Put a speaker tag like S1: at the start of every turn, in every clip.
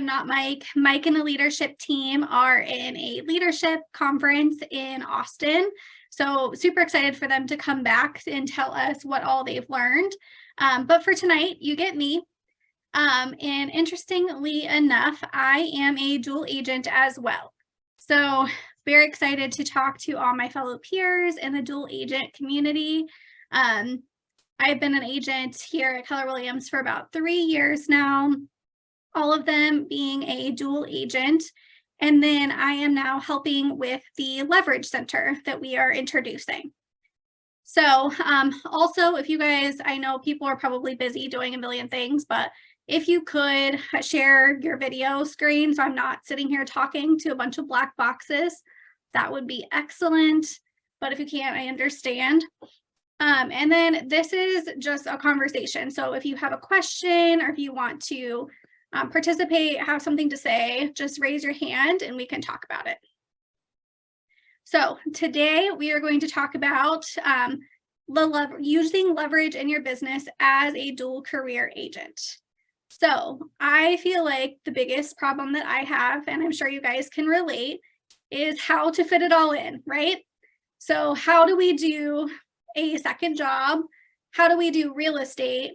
S1: not Mike. Mike and the leadership team are in a leadership conference in Austin. So super excited for them to come back and tell us what all they've learned. But for tonight, you get me. And interestingly enough, I am a dual agent as well. So very excited to talk to all my fellow peers in the dual agent community. I've been an agent here at Keller Williams for about 3 years now, all of them being a dual agent. And then I am now helping with the Leverage Center that we are introducing. So also, if you guys, I know people are probably busy doing a million things, but if you could share your video screen so I'm not sitting here talking to a bunch of black boxes, that would be excellent. But if you can't, I understand. And then this is just a conversation. So if you have a question or if you want to participate, have something to say, just raise your hand and we can talk about it. So today we are going to talk about using leverage in your business as a dual career agent. So I feel like the biggest problem that I have, and I'm sure you guys can relate, is how to fit it all in, right? So how do we do a second job? How do we do real estate?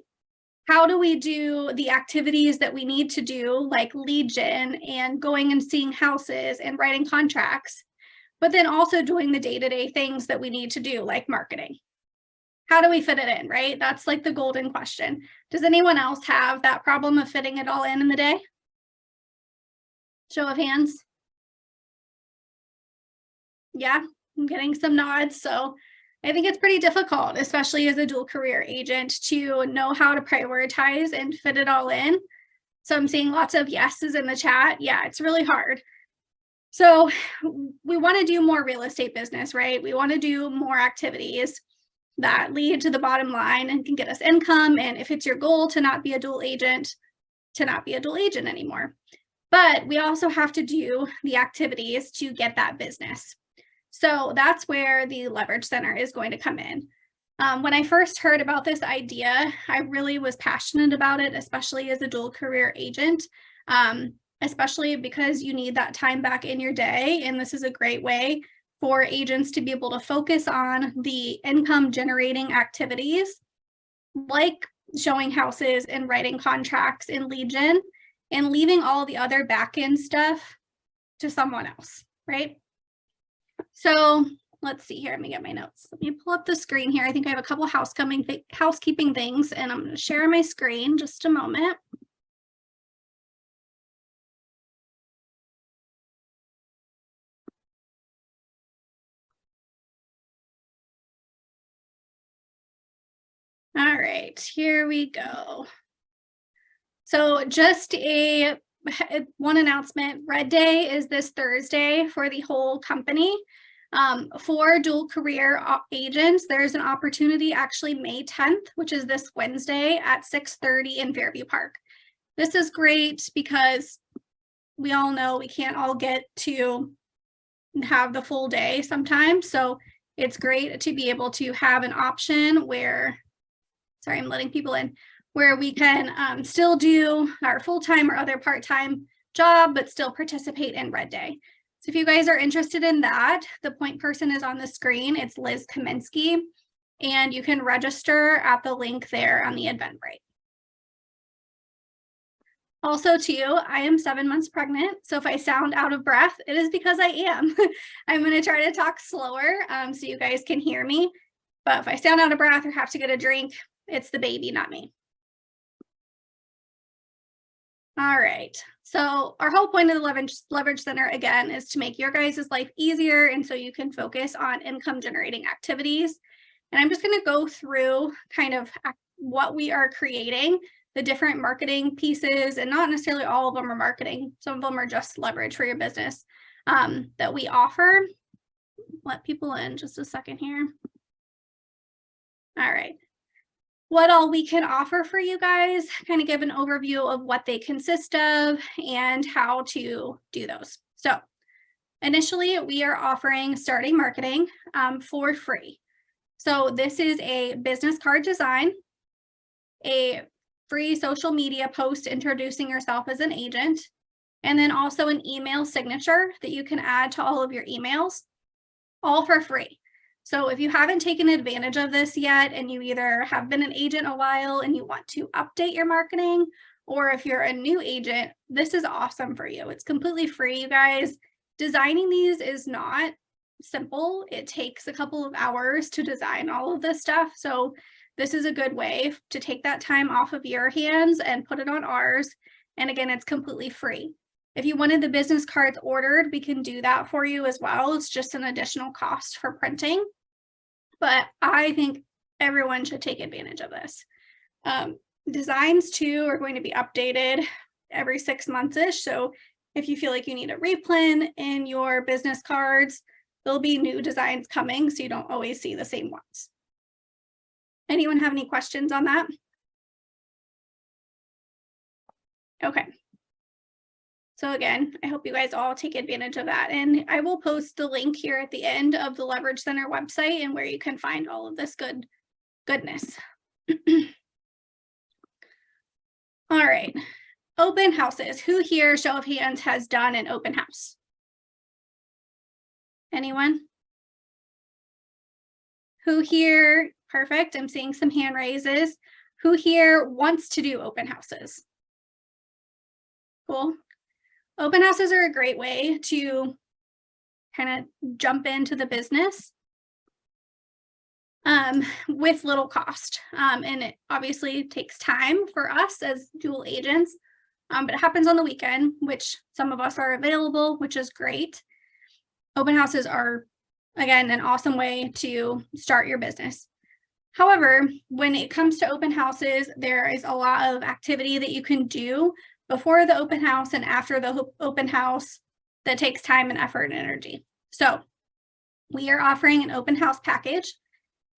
S1: How do we do the activities that we need to do, like lead gen and going and seeing houses and writing contracts, but then also doing the day-to-day things that we need to do, like marketing? How do we fit it in, right? That's like the golden question. Does anyone else have that problem of fitting it all in the day? Show of hands. Yeah, I'm getting some nods. So I think it's pretty difficult, especially as a dual career agent, to know how to prioritize and fit it all in. So I'm seeing lots of yeses in the chat. Yeah, it's really hard. So we want to do more real estate business, right? We want to do more activities that lead to the bottom line and can get us income. And if it's your goal to not be a dual agent, to not be a dual agent anymore. But we also have to do the activities to get that business. So that's where the Leverage Center is going to come in. When I first heard about this idea, I really was passionate about it, especially as a dual career agent, especially because you need that time back in your day. And this is a great way for agents to be able to focus on the income generating activities, like showing houses and writing contracts in lead gen, and leaving all the other back end stuff to someone else, right? So let's see here. Let me get my notes. Let me pull up the screen here. I think I have a couple housekeeping things, and I'm going to share my screen just a moment. All right, here we go. So just one announcement. Red Day is this Thursday for the whole company. For dual career agents, there's an opportunity actually May 10th, which is this Wednesday at 6:30 in Fairview Park. This is great because we all know we can't all get to have the full day sometimes. So it's great to be able to have an option where, sorry, I'm letting people in, where we can still do our full-time or other part-time job, but still participate in Red Day. So if you guys are interested in that, the point person is on the screen. It's Liz Kaminsky, and you can register at the link there on the Eventbrite. Also too, I am 7 months pregnant. So if I sound out of breath, it is because I am. I'm going to try to talk slower so you guys can hear me. But if I sound out of breath or have to get a drink, it's the baby, not me. All right, so our whole point of the Leverage Center, again, is to make your guys' life easier and so you can focus on income generating activities. And I'm just going to go through kind of what we are creating, the different marketing pieces, and not necessarily all of them are marketing. Some of them are just leverage for your business that we offer. Let people in just a second here. All right. What all we can offer for you guys, kind of give an overview of what they consist of and how to do those. So initially, we are offering starting marketing for free. So this is a business card design, a free social media post introducing yourself as an agent, and then also an email signature that you can add to all of your emails, all for free. So if you haven't taken advantage of this yet, and you either have been an agent a while and you want to update your marketing, or if you're a new agent, this is awesome for you. It's completely free, you guys. Designing these is not simple. It takes a couple of hours to design all of this stuff. So this is a good way to take that time off of your hands and put it on ours. And again, it's completely free. If you wanted the business cards ordered, we can do that for you as well. It's just an additional cost for printing. But I think everyone should take advantage of this. Designs too are going to be updated every 6 months-ish. So if you feel like you need a replan in your business cards, there'll be new designs coming, so you don't always see the same ones. Anyone have any questions on that? Okay. So again, I hope you guys all take advantage of that. And I will post the link here at the end of the Leverage Center website and where you can find all of this goodness. All right. Open houses. Who here, show of hands, has done an open house? Anyone? Who here, perfect, I'm seeing some hand raises. Who here wants to do open houses? Cool. Open houses are a great way to kind of jump into the business with little cost. And it obviously takes time for us as dual agents, but it happens on the weekend, which some of us are available, which is great. Open houses are, again, an awesome way to start your business. However, when it comes to open houses, there is a lot of activity that you can do before the open house and after the open house that takes time and effort and energy. So we are offering an open house package.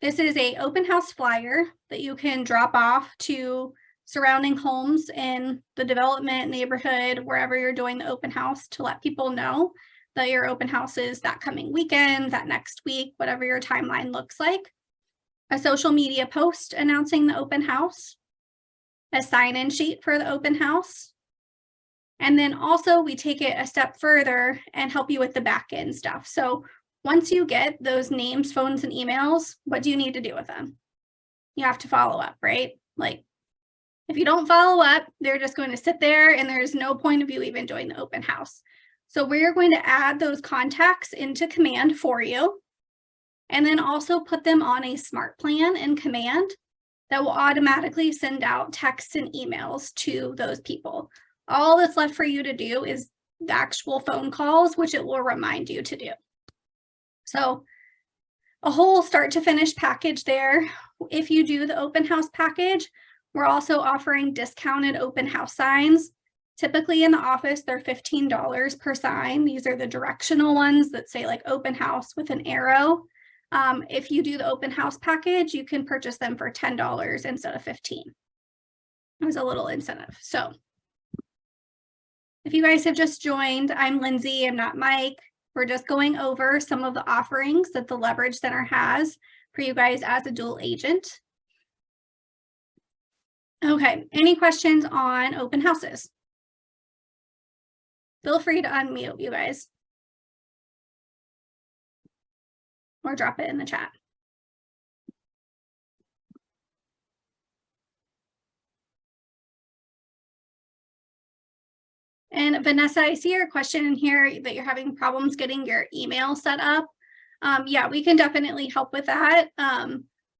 S1: This is an open house flyer that you can drop off to surrounding homes in the development neighborhood, wherever you're doing the open house, to let people know that your open house is that coming weekend, that next week, whatever your timeline looks like. A social media post announcing the open house, a sign-in sheet for the open house. And then also we take it a step further and help you with the back end stuff. So once you get those names, phones, and emails, what do you need to do with them? You have to follow up, right? Like, if you don't follow up, they're just going to sit there and there's no point of you even doing the open house. So we're going to add those contacts into Command for you, and then also put them on a smart plan in Command that will automatically send out texts and emails to those people. All that's left for you to do is the actual phone calls, which it will remind you to do. So a whole start to finish package there. If you do the open house package, we're also offering discounted open house signs. Typically in the office, they're $15 per sign. These are the directional ones that say like open house with an arrow. If you do the open house package, you can purchase them for $10 instead of $15. There's a little incentive. So if you guys have just joined, I'm Lindsay, I'm not Mike. We're just going over some of the offerings that the Leverage Center has for you guys as a dual agent. Okay, any questions on open houses? Feel free to unmute, you guys, or drop it in the chat. And Vanessa, I see your question in here that you're having problems getting your email set up. Yeah, we can definitely help with that.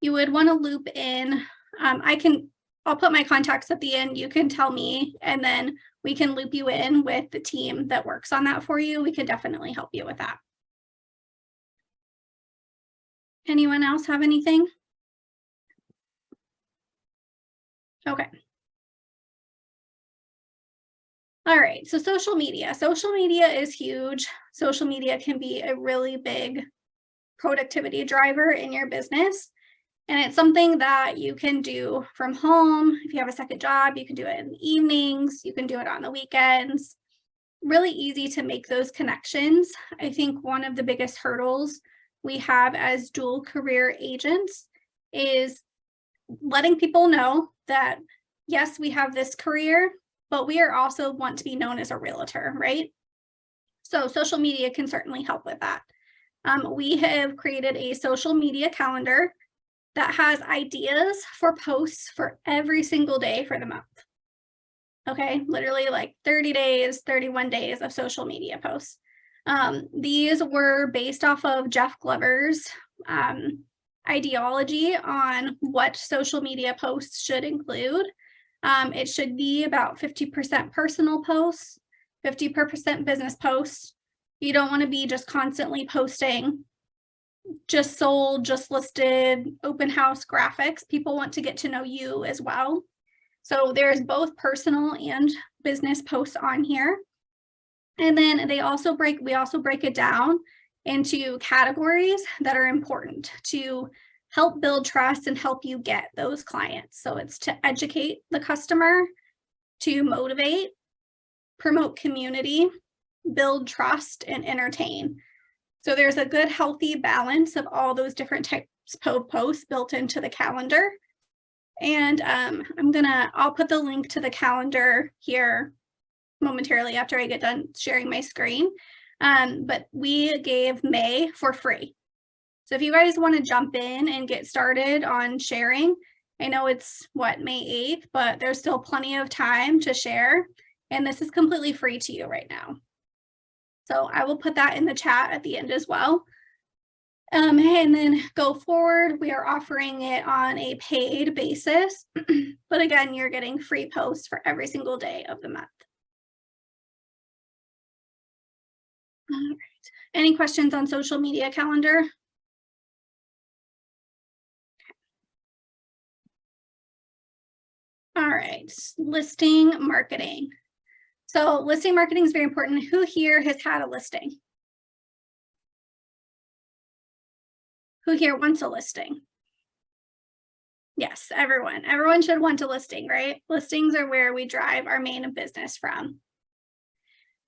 S1: You would want to loop in. I'll put my contacts at the end. You can tell me, and then we can loop you in with the team that works on that for you. We could definitely help you with that. Anyone else have anything? Okay. All right, so social media. Social media is huge. Social media can be a really big productivity driver in your business. And it's something that you can do from home. If you have a second job, you can do it in the evenings. You can do it on the weekends. Really easy to make those connections. I think one of the biggest hurdles we have as dual career agents is letting people know that, yes, we have this career, but we are also want to be known as a realtor, right? So social media can certainly help with that. We have created a social media calendar that has ideas for posts for every single day for the month. Okay, literally like 30 days, 31 days of social media posts. These were based off of Jeff Glover's ideology on what social media posts should include. It should be about 50% personal posts, 50% business posts. You don't want to be just constantly posting just sold, just listed, open house graphics. People want to get to know you as well. So there's both personal and business posts on here. And then we also break it down into categories that are important to help build trust and help you get those clients. So it's to educate the customer, to motivate, promote community, build trust, and entertain. So there's a good, healthy balance of all those different types of posts built into the calendar. And I'll put the link to the calendar here momentarily after I get done sharing my screen. But we gave May for free. So if you guys want to jump in and get started on sharing, I know it's May 8th, but there's still plenty of time to share. And this is completely free to you right now. So I will put that in the chat at the end as well. And then go forward, we are offering it on a paid basis. But again, you're getting free posts for every single day of the month. All right. Any questions on social media calendar? All right, listing marketing. So listing marketing is very important. Who here has had a listing? Who here wants a listing? Yes, everyone. Everyone should want a listing, right? Listings are where we drive our main business from.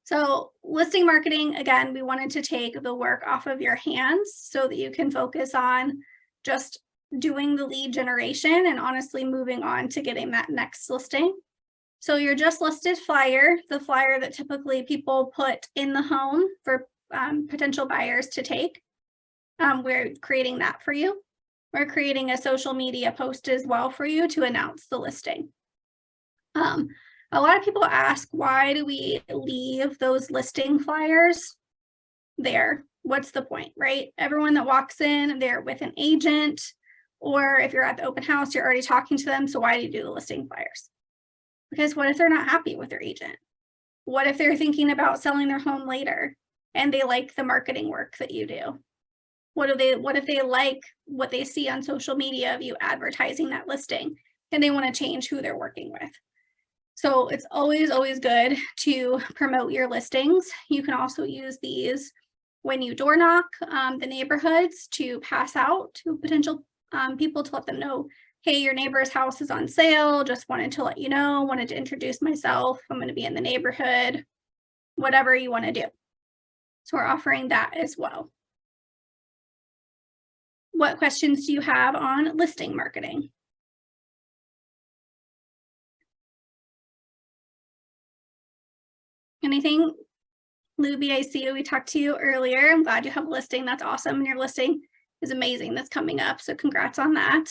S1: So listing marketing, again, we wanted to take the work off of your hands so that you can focus on just doing the lead generation and honestly moving on to getting that next listing. So your just listed flyer, the flyer that typically people put in the home for potential buyers to take, we're creating that for you. We're creating a social media post as well for you to announce the listing. A lot of people ask, why do we leave those listing flyers there? What's the point, right? Everyone that walks in, they're with an agent, or if you're at the open house, you're already talking to them. So why do you do the listing flyers? Because what if they're not happy with their agent? What if they're thinking about selling their home later and they like the marketing work that you do? What if they like what they see on social media of you advertising that listing and they want to change who they're working with? So it's always good to promote your listings. You can also use these when you door knock the neighborhoods to pass out to potential people to let them know, hey, your neighbor's house is on sale. Just wanted to let you know, wanted to introduce myself. I'm going to be in the neighborhood, whatever you want to do. So we're offering that as well. What questions do you have on listing marketing? Anything? Luby, I see you. We talked to you earlier. I'm glad you have a listing. That's awesome. And your listing is amazing. That's coming up. So congrats on that.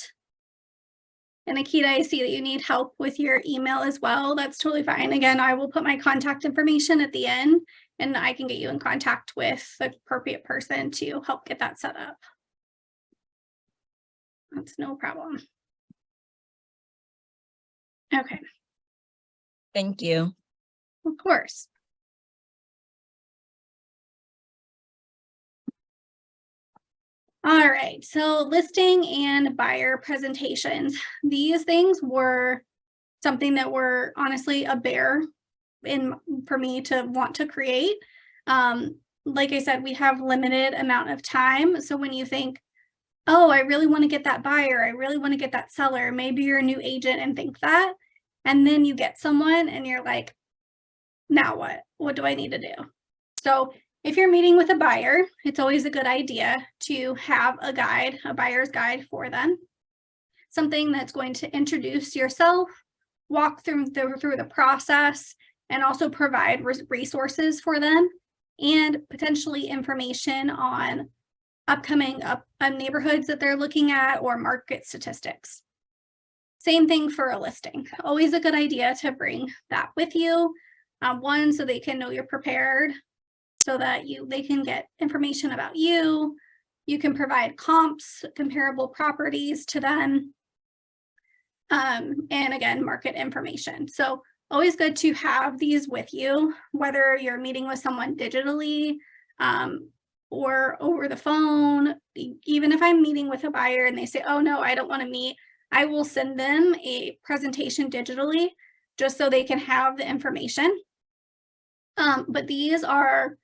S1: And Akita, I see that you need help with your email as well. That's totally fine. Again, I will put my contact information at the end and I can get you in contact with the appropriate person to help get that set up. That's no problem. Okay.
S2: Thank you.
S1: Of course. All right, so listing and buyer presentations. These things were something that were honestly a bear for me to want to create. Like I said, we have limited amount of time. So when you think, oh, I really want to get that buyer, I really want to get that seller, maybe you're a new agent and think that, and then you get someone and you're like, now what? What do I need to do? So if you're meeting with a buyer, it's always a good idea to have a guide, a buyer's guide for them. Something that's going to introduce yourself, walk through the process, and also provide resources for them and potentially information on upcoming neighborhoods that they're looking at or market statistics. Same thing for a listing. Always a good idea to bring that with you. One, so they can know you're prepared, so that they can get information about you. You can provide comps, comparable properties to them. And again, market information. So always good to have these with you, whether you're meeting with someone digitally or over the phone. Even if I'm meeting with a buyer and they say, oh no, I don't want to meet, I will send them a presentation digitally just so they can have the information. But these are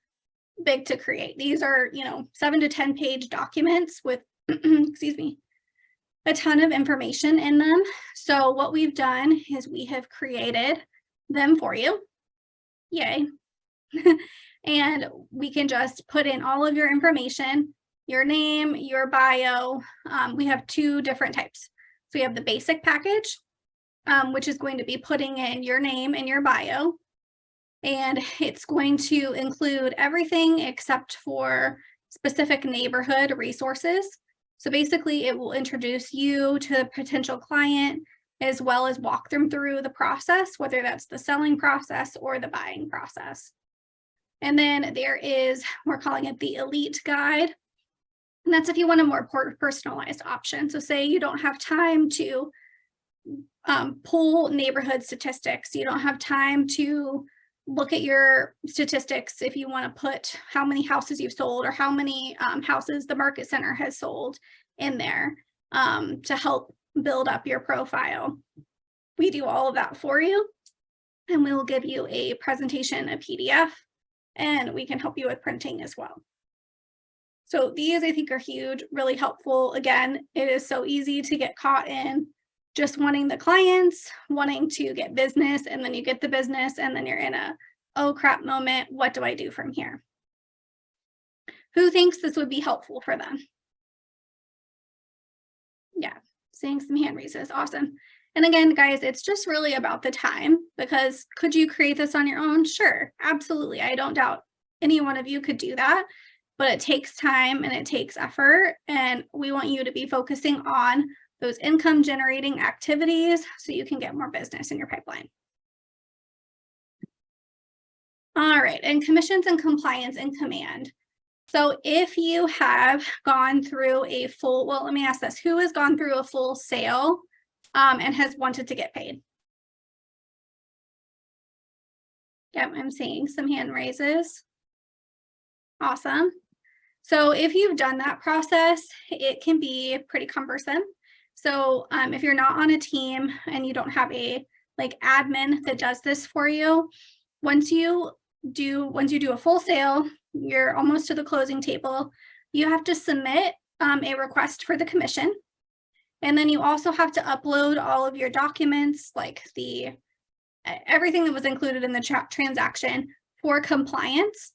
S1: big to create. These are, 7 to 10 page documents with, excuse me, a ton of information in them. So what we've done is we have created them for you. Yay. And we can just put in all of your information, your name, your bio. We have 2 different types. So we have the basic package, which is going to be putting in your name and your bio. And it's going to include everything except for specific neighborhood resources. So basically, it will introduce you to a potential client as well as walk them through the process, whether that's the selling process or the buying process. And then there is, we're calling it the Elite Guide. And that's if you want a more personalized option. So say you don't have time to pull neighborhood statistics. You don't have time to look at your statistics if you want to put how many houses you've sold or how many houses the market center has sold in there to help build up your profile. We do all of that for you, and we will give you a presentation, a PDF, and we can help you with printing as well. So these I think are huge, really helpful. Again, it is so easy to get caught in just wanting the clients, wanting to get business, and then you get the business and then you're in a, oh crap moment, what do I do from here? Who thinks this would be helpful for them? Yeah, seeing some hand raises, awesome. And again, guys, it's just really about the time, because could you create this on your own? Sure, absolutely. I don't doubt any one of you could do that, but it takes time and it takes effort. And we want you to be focusing on those income generating activities so you can get more business in your pipeline. All right, and commissions and compliance in command. So if you have gone through a full, well, let me ask this, who has gone through a full sale and has wanted to get paid? Yep, I'm seeing some hand raises. Awesome. So if you've done that process, it can be pretty cumbersome. So if you're not on a team and you don't have a admin that does this for you, once you do a full sale, you're almost to the closing table, you have to submit a request for the commission. And then you also have to upload all of your documents, like everything that was included in the transaction for compliance.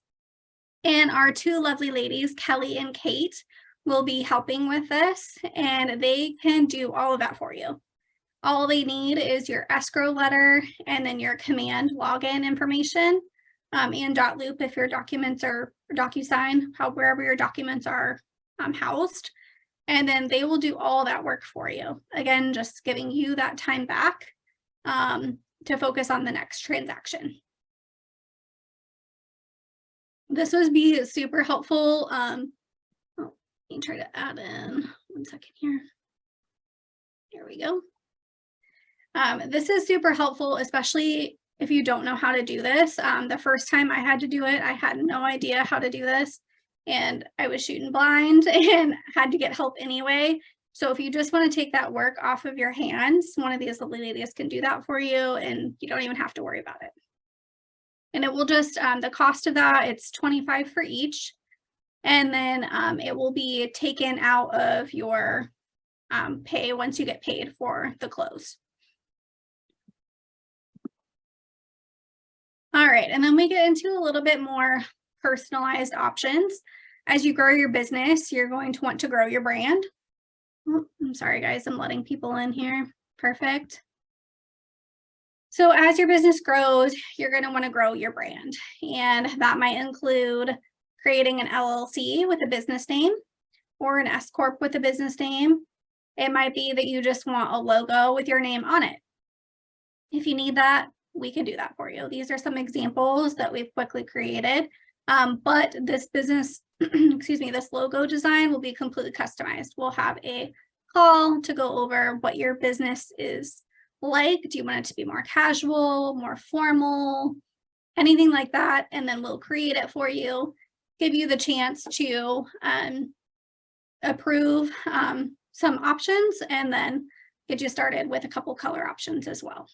S1: And our 2 lovely ladies, Kelly and Kate, will be helping with this, and they can do all of that for you. All they need is your escrow letter and then your command login information and .loop if your documents are DocuSign, wherever your documents are housed. And then they will do all that work for you. Again, just giving you that time back to focus on the next transaction. This would be super helpful. Let me try to add in 1 second here. Here we go. This is super helpful, especially if you don't know how to do this. The first time I had to do it, I had no idea how to do this, and I was shooting blind and had to get help anyway. So if you just want to take that work off of your hands, one of these lovely ladies can do that for you, and you don't even have to worry about it. And it will just, the cost of that, it's $25 for each. And then it will be taken out of your pay once you get paid for the close. All right, and then we get into a little bit more personalized options. As you grow your business, you're going to want to grow your brand. Oh, I'm sorry, guys, I'm letting people in here. Perfect. So as your business grows, you're going to want to grow your brand. And that might include creating an LLC with a business name or an S Corp with a business name. It might be that you just want a logo with your name on it. If you need that, we can do that for you. These are some examples that we've quickly created. But this business, this logo design will be completely customized. We'll have a call to go over what your business is like. Do you want it to be more casual, more formal, anything like that? And then we'll create it for you, give you the chance to approve some options, and then get you started with a couple color options as well.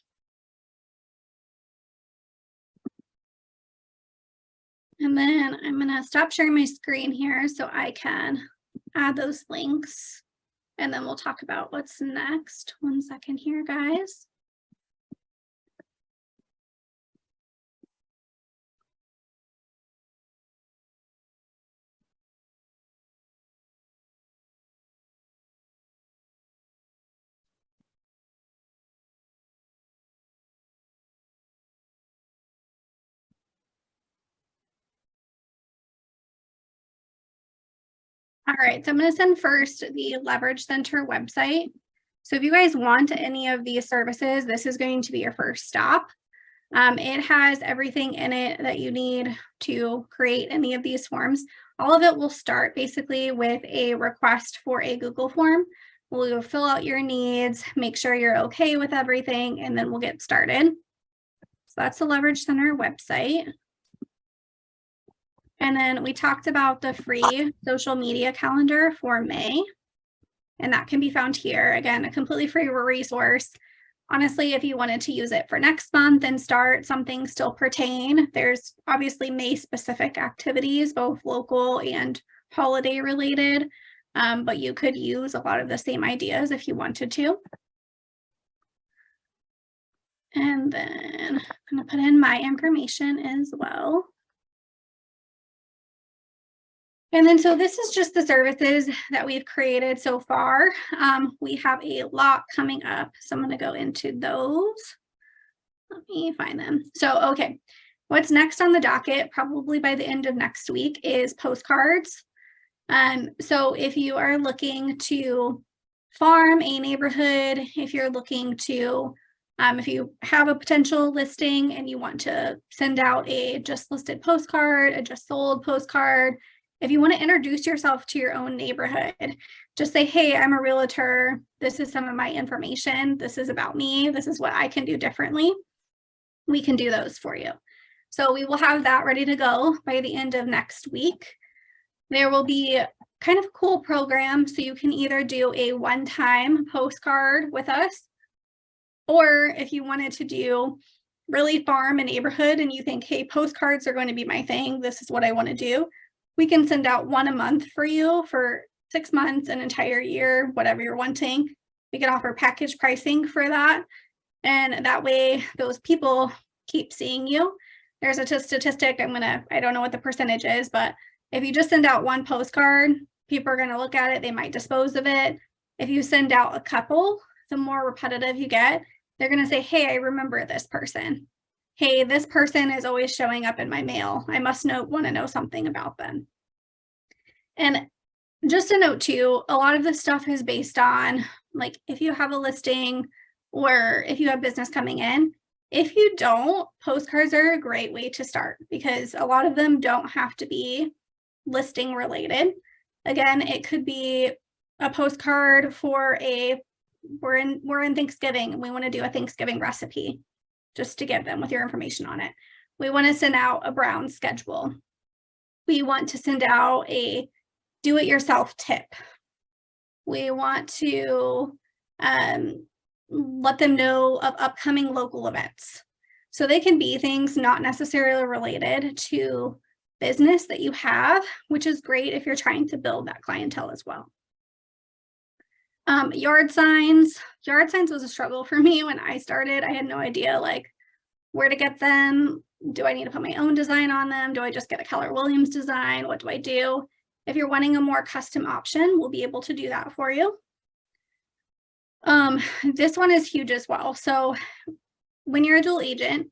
S1: And then I'm going to stop sharing my screen here so I can add those links, and then we'll talk about what's next. 1 second here, guys. All right, so I'm going to send first the Leverage Center website. So if you guys want any of these services, this is going to be your first stop. It has everything in it that you need to create any of these forms. All of it will start basically with a request for a Google form. We'll fill out your needs, make sure you're okay with everything, and then we'll get started. So that's the Leverage Center website. And then we talked about the free social media calendar for May, and that can be found here. Again, a completely free resource. Honestly, if you wanted to use it for next month and start something still pertain, there's obviously May specific activities, both local and holiday related, but you could use a lot of the same ideas if you wanted to. And then I'm going to put in my information as well. And then, so this is just the services that we've created so far. We have a lot coming up, so I'm going to go into those. Let me find them. So, okay, what's next on the docket, probably by the end of next week, is postcards. So if you are looking to farm a neighborhood, if you're looking to, if you have a potential listing and you want to send out a just listed postcard, a just sold postcard, if you want to introduce yourself to your own neighborhood, just say, hey, I'm a realtor. This is some of my information. This is about me. This is what I can do differently. We can do those for you. So we will have that ready to go by the end of next week. There will be kind of a cool program. So you can either do a one-time postcard with us, or if you wanted to do really farm a neighborhood and you think, hey, postcards are going to be my thing. This is what I want to do. We can send out one a month for you for 6 months, an entire year, whatever you're wanting. We can offer package pricing for that. And that way those people keep seeing you. There's a statistic, I don't know what the percentage is, but if you just send out one postcard, people are going to look at it. They might dispose of it. If you send out a couple, the more repetitive you get, they're going to say, hey, I remember this person. Hey, this person is always showing up in my mail. I must want to know something about them. And just a note too, a lot of this stuff is based on, like, if you have a listing or if you have business coming in. If you don't, postcards are a great way to start because a lot of them don't have to be listing related. Again, it could be a postcard for we're in Thanksgiving and we want to do a Thanksgiving recipe, just to give them with your information on it. We want to send out a brown schedule. We want to send out a do-it-yourself tip. We want to let them know of upcoming local events. So they can be things not necessarily related to business that you have, which is great if you're trying to build that clientele as well. Yard signs was a struggle for me when I started. I had no idea like where to get them. Do I need to put my own design on them? Do I just get a Keller Williams design? What do I do? If you're wanting a more custom option, we'll be able to do that for you. This one is huge as well. So when you're a dual agent,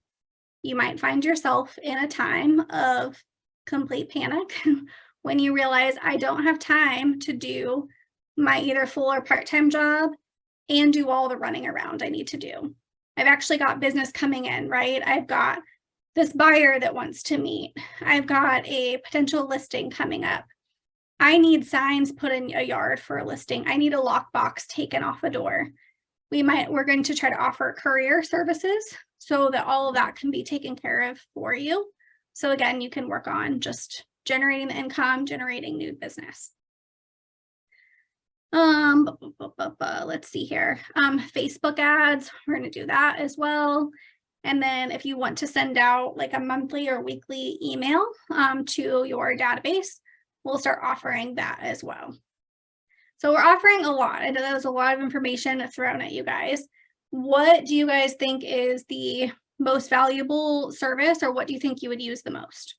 S1: you might find yourself in a time of complete panic when you realize I don't have time to do my either full or part-time job and do all the running around I need to do. I've actually got business coming in, right? I've got this buyer that wants to meet. I've got a potential listing coming up. I need signs put in a yard for a listing. I need a lockbox taken off a door. We're going to try to offer courier services so that all of that can be taken care of for you. So again, you can work on just generating the income, generating new business. Let's see here. Facebook ads, we're going to do that as well. And then if you want to send out like a monthly or weekly email to your database, we'll start offering that as well. So we're offering a lot. I know that was a lot of information thrown at you guys. What do you guys think is the most valuable service, or what do you think you would use the most?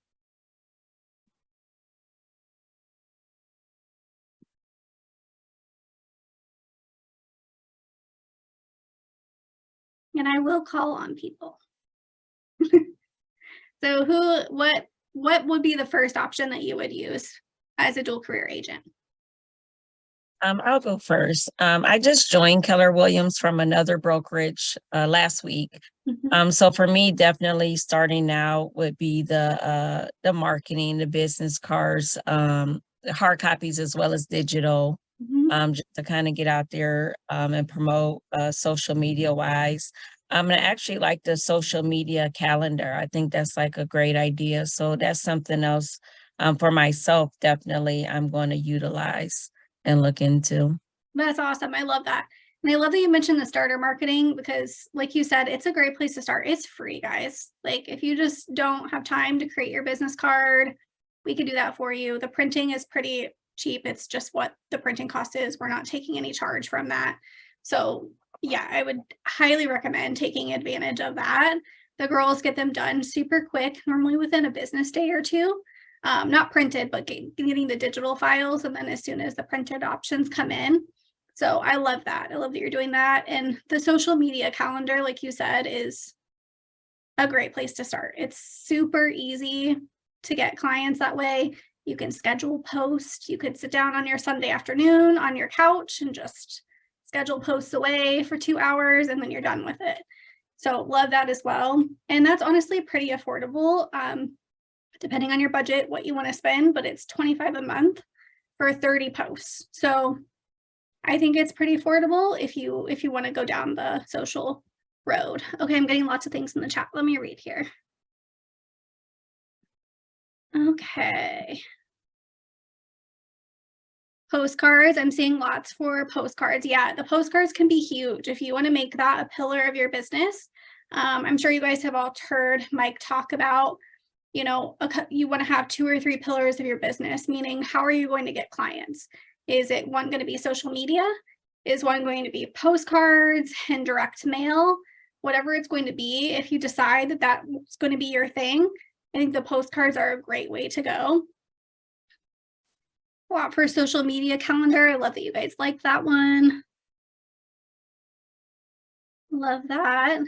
S1: And I will call on people. So what would be the first option that you would use as a dual career agent?
S2: I'll go first. I just joined Keller Williams from another brokerage last week. So for me, definitely starting now would be the marketing, the business cards, the hard copies as well as digital, just to kind of get out there and promote social media wise. And I actually like the social media calendar. I think that's like a great idea. So that's something else for myself, definitely I'm going to utilize and look into.
S1: That's awesome. I love that. And I love that you mentioned the starter marketing because, like you said, it's a great place to start. It's free, guys. Like if you just don't have time to create your business card, we can do that for you. The printing is pretty cheap. It's just what the printing cost is. We're not taking any charge from that. So yeah, I would highly recommend taking advantage of that. The girls get them done super quick, normally within a business day or two. Not printed, but getting the digital files. And then as soon as the printed options come in. So I love that. I love that you're doing that. And the social media calendar, like you said, is a great place to start. It's super easy to get clients that way. You can schedule posts. You could sit down on your Sunday afternoon on your couch and just schedule posts away for 2 hours and then you're done with it. So love that as well. And that's honestly pretty affordable. Depending on your budget, what you want to spend, but it's $25 a month for 30 posts. So I think it's pretty affordable if you want to go down the social road. Okay, I'm getting lots of things in the chat. Let me read here. Okay. Postcards, I'm seeing lots for postcards. Yeah, the postcards can be huge if you want to make that a pillar of your business. I'm sure you guys have all heard Mike talk about, you know, you want to have 2 or 3 pillars of your business, meaning how are you going to get clients? Is it one going to be social media? Is one going to be postcards and direct mail? Whatever it's going to be, if you decide that that's going to be your thing, I think the postcards are a great way to go. A lot for social media calendar. I love that you guys like that one. Love that.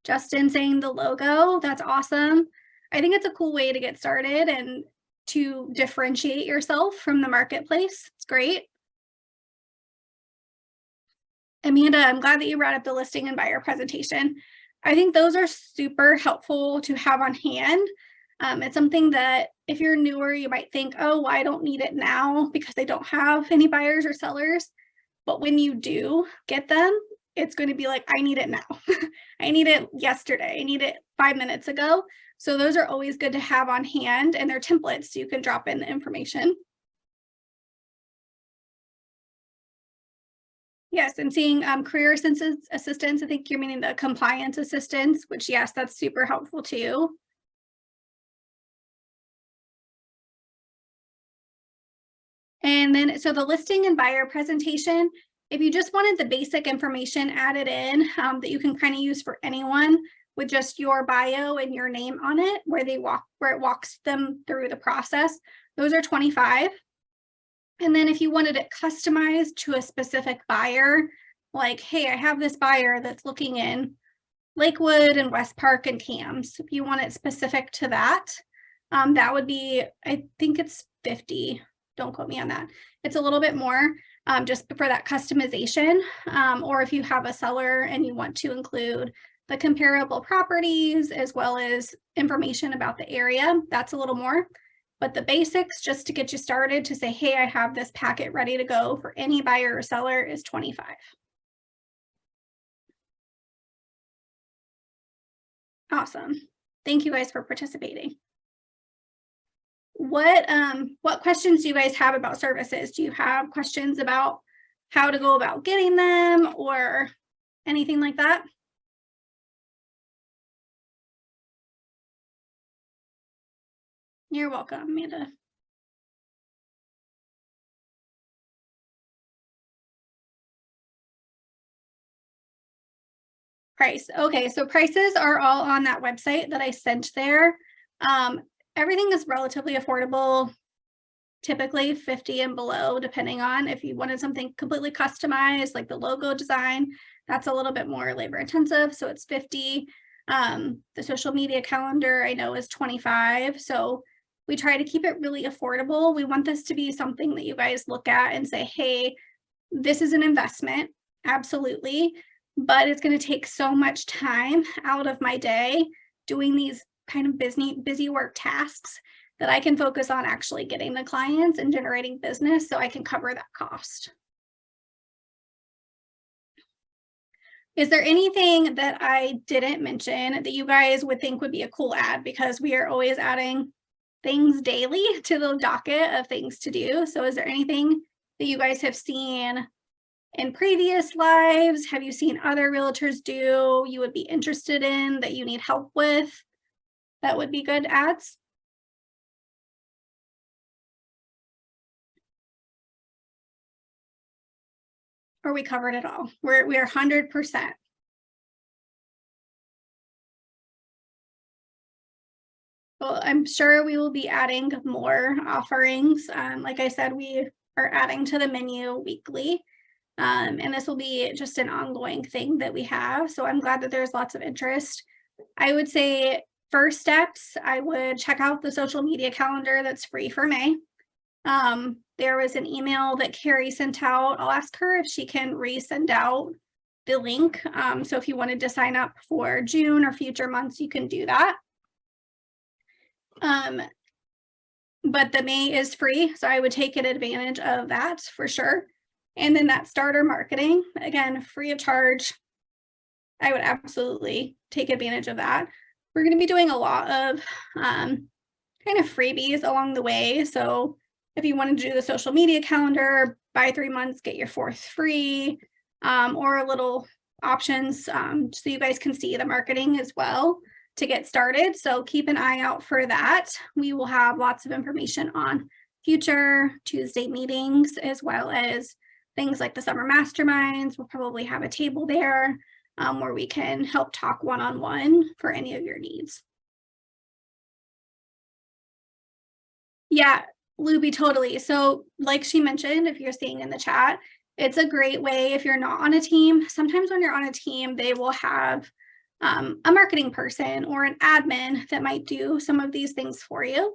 S1: Justin saying the logo, that's awesome. I think it's a cool way to get started and to differentiate yourself from the marketplace. It's great. Amanda, I'm glad that you brought up the listing and buyer presentation. I think those are super helpful to have on hand. It's something that if you're newer, you might think, oh, well, I don't need it now because they don't have any buyers or sellers. But when you do get them, it's going to be like, I need it now. I need it yesterday. I need it 5 minutes ago. So those are always good to have on hand, and they're templates so you can drop in the information. Yes, I'm seeing career assistance. I think you're meaning the compliance assistance, which yes, that's super helpful too. And then, so the listing and buyer presentation, if you just wanted the basic information added in that you can kind of use for anyone with just your bio and your name on it, where it walks them through the process, those are $25. And then if you wanted it customized to a specific buyer, like, hey, I have this buyer that's looking in Lakewood and West Park and Cams. If you want it specific to that, that would be, I think it's 50. Don't quote me on that. It's a little bit more just for that customization. Or if you have a seller and you want to include the comparable properties as well as information about the area, that's a little more. But the basics, just to get you started, to say, hey, I have this packet ready to go for any buyer or seller, is $25. Awesome. Thank you guys for participating. What questions do you guys have about services? Do you have questions about how to go about getting them or anything like that? You're welcome, Amanda. Price. Okay, so prices are all on that website that I sent there. Everything is relatively affordable, typically 50 and below, depending on if you wanted something completely customized, like the logo design, that's a little bit more labor intensive, so it's 50. The social media calendar I know is 25, so we try to keep it really affordable. We want this to be something that you guys look at and say, hey, this is an investment, absolutely, but it's going to take so much time out of my day doing these kind of busy work tasks that I can focus on actually getting the clients and generating business so I can cover that cost. Is there anything that I didn't mention that you guys would think would be a cool ad? Because we are always adding things daily to the docket of things to do. So is there anything that you guys have seen in previous lives? Have you seen other realtors do, you would be interested in, that you need help with, that would be good ads? Or we covered it all? We are 100%. Well, I'm sure we will be adding more offerings. Like I said, we are adding to the menu weekly. And this will be just an ongoing thing that we have. So I'm glad that there's lots of interest. I would say first steps, I would check out the social media calendar that's free for May. There was an email that Carrie sent out. I'll ask her if she can resend out the link. So if you wanted to sign up for June or future months, you can do that. But the May is free, so I would take advantage of that for sure. And then that starter marketing, again, free of charge. I would absolutely take advantage of that. We're going to be doing a lot of kind of freebies along the way. So if you want to do the social media calendar, buy 3 months, get your 4th free, or little options so you guys can see the marketing as well to get started. So keep an eye out for that. We will have lots of information on future Tuesday meetings, as well as things like the summer masterminds. We'll probably have a table there where we can help talk one-on-one for any of your needs. Yeah, Luby, totally. So like she mentioned, if you're seeing in the chat, it's a great way if you're not on a team. Sometimes when you're on a team, they will have a marketing person or an admin that might do some of these things for you.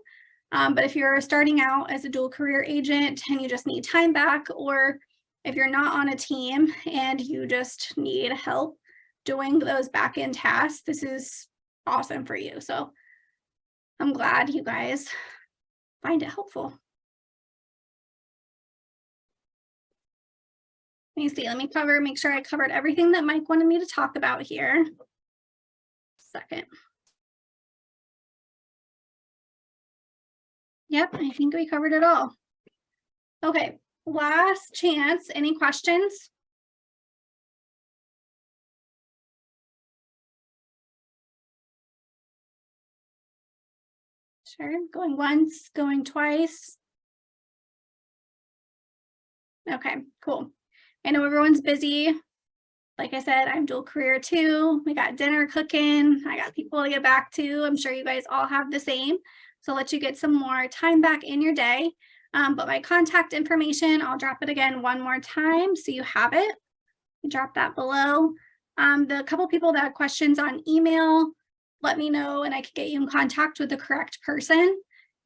S1: But if you're starting out as a dual career agent and you just need time back, or if you're not on a team and you just need help doing those back-end tasks, this is awesome for you. So I'm glad you guys find it helpful. Let me see, let me make sure I covered everything that Mike wanted me to talk about here. Second. Yep, I think we covered it all. Okay, last chance. Any questions? Sure, going once, going twice. Okay, cool. I know everyone's busy. Like I said, I'm dual career too. We got dinner cooking. I got people to get back to. I'm sure you guys all have the same. So I'll let you get some more time back in your day. But my contact information, I'll drop it again one more time so you have it. You drop that below. The couple people that had questions on email, let me know and I could get you in contact with the correct person.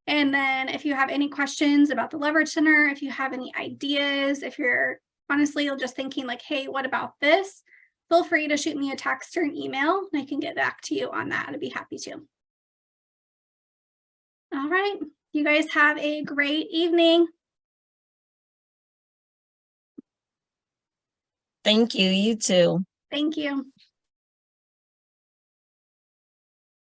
S1: And then if you have any questions about the Leverage Center, if you have any ideas, if you're honestly just thinking like, hey, what about this? Feel free to shoot me a text or an email and I can get back to you on that. I'd be happy to. All right. You guys have a great evening.
S2: Thank you. You too.
S1: Thank you.